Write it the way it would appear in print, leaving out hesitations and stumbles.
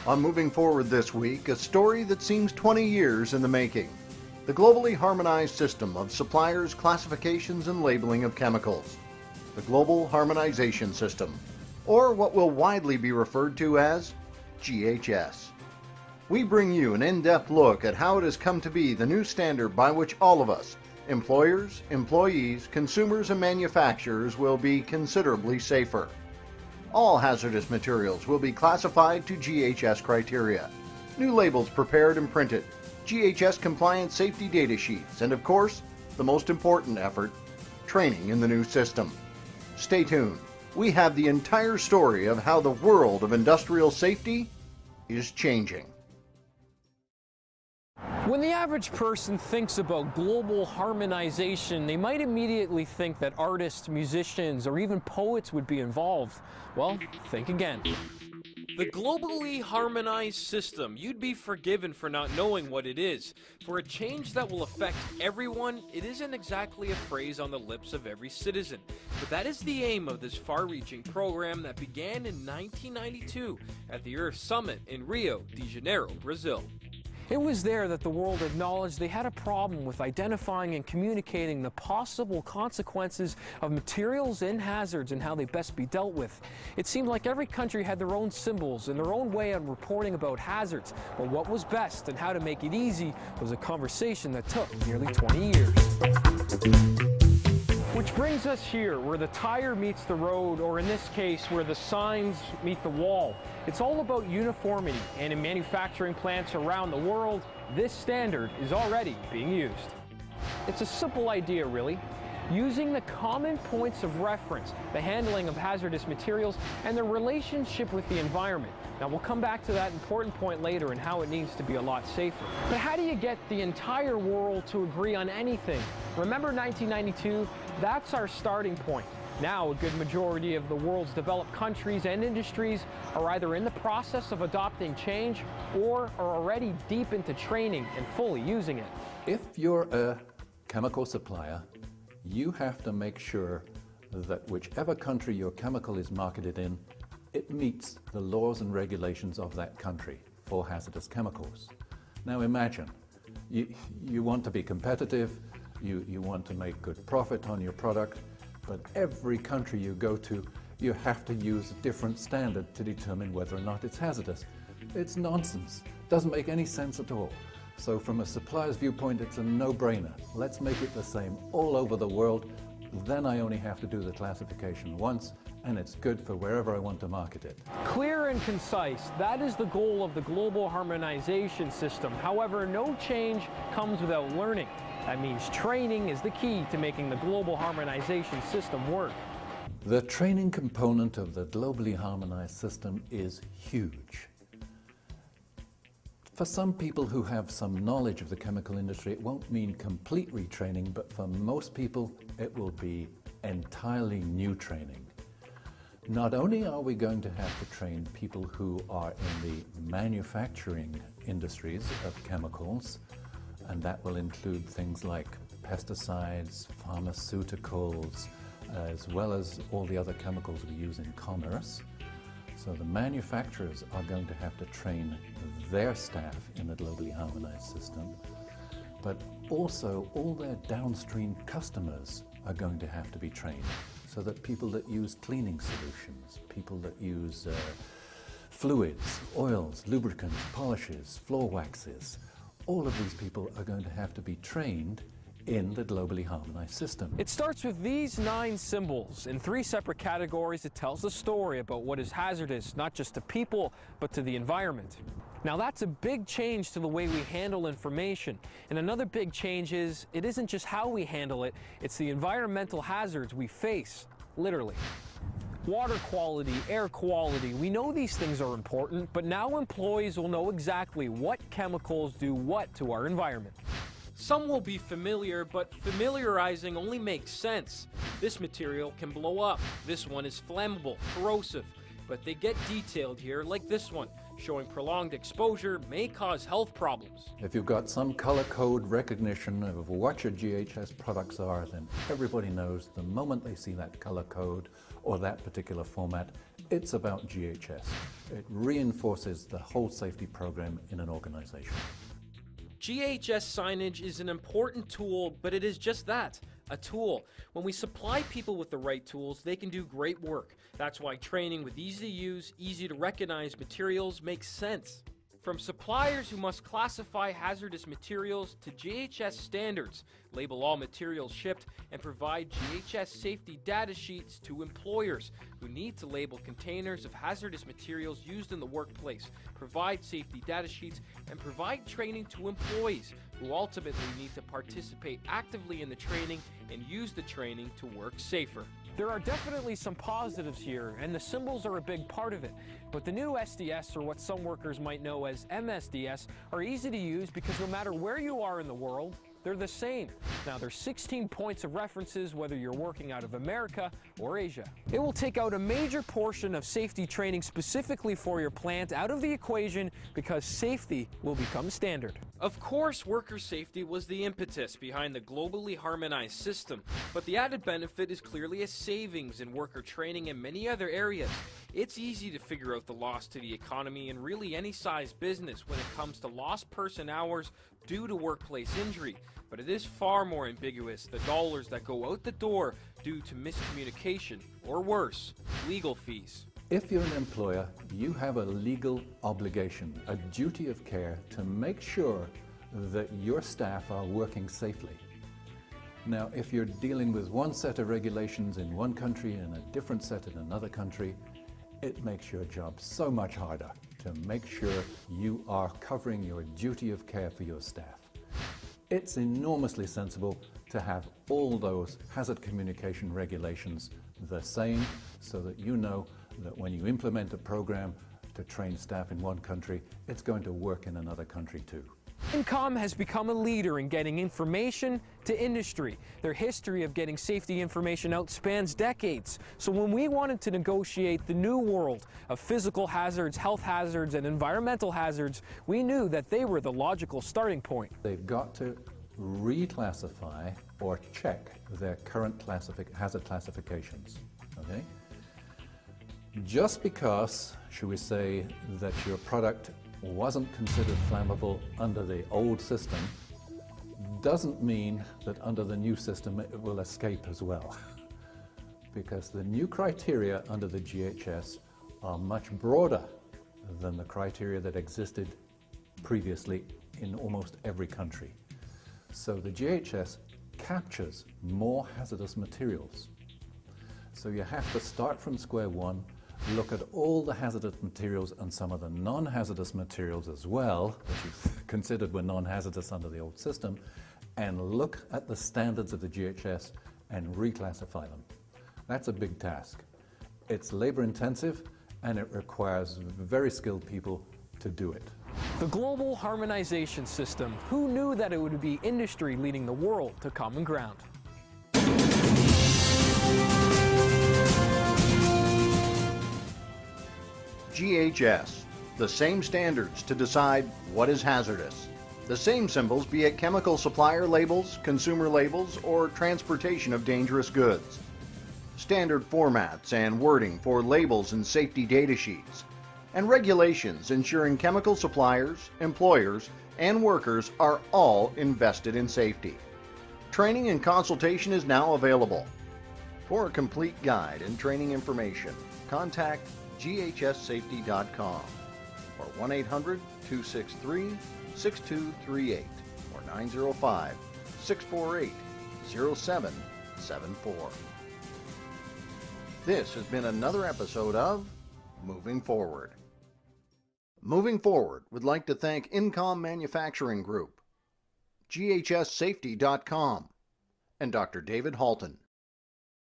On Moving Forward this week, a story that seems 20 years in the making. The globally harmonized system of suppliers, classifications, and labeling of chemicals. The Global Harmonization System, or what will widely be referred to as GHS. We bring you an in-depth look at how it has come to be the new standard by which all of us, employers, employees, consumers, and manufacturers, will be considerably safer. All hazardous materials will be classified to GHS criteria. New labels prepared and printed, GHS compliant safety data sheets, and of course, the most important effort, training in the new system. Stay tuned. We have the entire story of how the world of industrial safety is changing. When the average person thinks about global harmonization, they might immediately think that artists, musicians, or even poets would be involved. Well, think again. The globally harmonized system, you'd be forgiven for not knowing what it is. For a change that will affect everyone, it isn't exactly a phrase on the lips of every citizen. But that is the aim of this far-reaching program that began in 1992 at the Earth Summit in Rio de Janeiro, Brazil. It was there that the world acknowledged they had a problem with identifying and communicating the possible consequences of materials and hazards and how they best be dealt with. It seemed like every country had their own symbols and their own way of reporting about hazards, but what was best and how to make it easy was a conversation that took nearly 20 years. Which brings us here, where the tire meets the road, or in this case, where the signs meet the wall. It's all about uniformity, and in manufacturing plants around the world, this standard is already being used. It's a simple idea, really. Using the common points of reference, the handling of hazardous materials, and their relationship with the environment. Now, we'll come back to that important point later and how it needs to be a lot safer. But how do you get the entire world to agree on anything? Remember 1992? That's our starting point. Now, a good majority of the world's developed countries and industries are either in the process of adopting change or are already deep into training and fully using it. If you're a chemical supplier, you have to make sure that whichever country your chemical is marketed in, it meets the laws and regulations of that country for hazardous chemicals. Now imagine, you want to be competitive, you want to make good profit on your product, but every country you go to, you have to use a different standard to determine whether or not it's hazardous. It's nonsense. Doesn't make any sense at all. So from a supplier's viewpoint, it's a no-brainer. Let's make it the same all over the world. Then I only have to do the classification once, and it's good for wherever I want to market it. Clear and concise, that is the goal of the global harmonization system. However, no change comes without learning. That means training is the key to making the global harmonization system work. The training component of the globally harmonized system is huge. For some people who have some knowledge of the chemical industry, it won't mean complete retraining, but for most people, it will be entirely new training. Not only are we going to have to train people who are in the manufacturing industries of chemicals, and that will include things like pesticides, pharmaceuticals, as well as all the other chemicals we use in commerce. So the manufacturers are going to have to train their staff in the globally harmonized system, but also all their downstream customers are going to have to be trained, so that people that use cleaning solutions, people that use fluids, oils, lubricants, polishes, floor waxes, all of these people are going to have to be trained in the globally harmonized system. It starts with these 9 symbols. In 3 separate categories, it tells a story about what is hazardous, not just to people, but to the environment. Now that's a big change to the way we handle information. And another big change is, it isn't just how we handle it, it's the environmental hazards we face, literally. Water quality, air quality, we know these things are important, but now employees will know exactly what chemicals do what to our environment. Some will be familiar, but familiarizing only makes sense. This material can blow up. This one is flammable, corrosive, but they get detailed here like this one. Showing prolonged exposure may cause health problems. If you've got some color code recognition of what your GHS products are, then everybody knows the moment they see that color code or that particular format, it's about GHS. It reinforces the whole safety program in an organization. GHS signage is an important tool, but it is just that, a tool. When we supply people with the right tools, they can do great work. That's why training with easy to use, easy to recognize materials makes sense. From suppliers who must classify hazardous materials to GHS standards, label all materials shipped, and provide GHS safety data sheets to employers who need to label containers of hazardous materials used in the workplace, provide safety data sheets, and provide training to employees who ultimately need to participate actively in the training and use the training to work safer. There are definitely some positives here, and the symbols are a big part of it. But the new SDS, or what some workers might know as MSDS, are easy to use because no matter where you are in the world, they're the same. Now, there's 16 points of references whether you're working out of America or Asia. It will take out a major portion of safety training specifically for your plant out of the equation because safety will become standard. Of course, worker safety was the impetus behind the globally harmonized system, but the added benefit is clearly a savings in worker training and many other areas. It's easy to figure out the loss to the economy in really any size business when it comes to lost person hours due to workplace injury, but it is far more ambiguous, the dollars that go out the door due to miscommunication, or worse, legal fees. If you're an employer, you have a legal obligation, a duty of care to make sure that your staff are working safely. Now, if you're dealing with one set of regulations in one country and a different set in another country, it makes your job so much harder to make sure you are covering your duty of care for your staff. It's enormously sensible to have all those hazard communication regulations the same so that you know that when you implement a program to train staff in one country, it's going to work in another country too. INCOM has become a leader in getting information to industry. Their history of getting safety information out spans decades. So when we wanted to negotiate the new world of physical hazards, health hazards, and environmental hazards, we knew that they were the logical starting point. They've got to reclassify or check their current hazard classifications. Okay? Just because, should we say, that your product wasn't considered flammable under the old system doesn't mean that under the new system it will escape as well. Because the new criteria under the GHS are much broader than the criteria that existed previously in almost every country. So the GHS captures more hazardous materials. So you have to start from square one, look at all the hazardous materials and some of the non-hazardous materials as well, which you considered were non-hazardous under the old system, and look at the standards of the GHS and reclassify them. That's a big task. It's labor intensive and it requires very skilled people to do it. The global harmonization system. Who knew that it would be industry leading the world to common ground? GHS, the same standards to decide what is hazardous. The same symbols be it chemical supplier labels, consumer labels, or transportation of dangerous goods. Standard formats and wording for labels and safety data sheets. And regulations ensuring chemical suppliers, employers, and workers are all invested in safety. Training and consultation is now available. For a complete guide and training information, contact ghssafety.com or 1-800-263-6238 or 905-648-0774. This has been another episode of Moving Forward. Moving Forward would like to thank INCOM Manufacturing Group, ghssafety.com, and Dr. David Halton.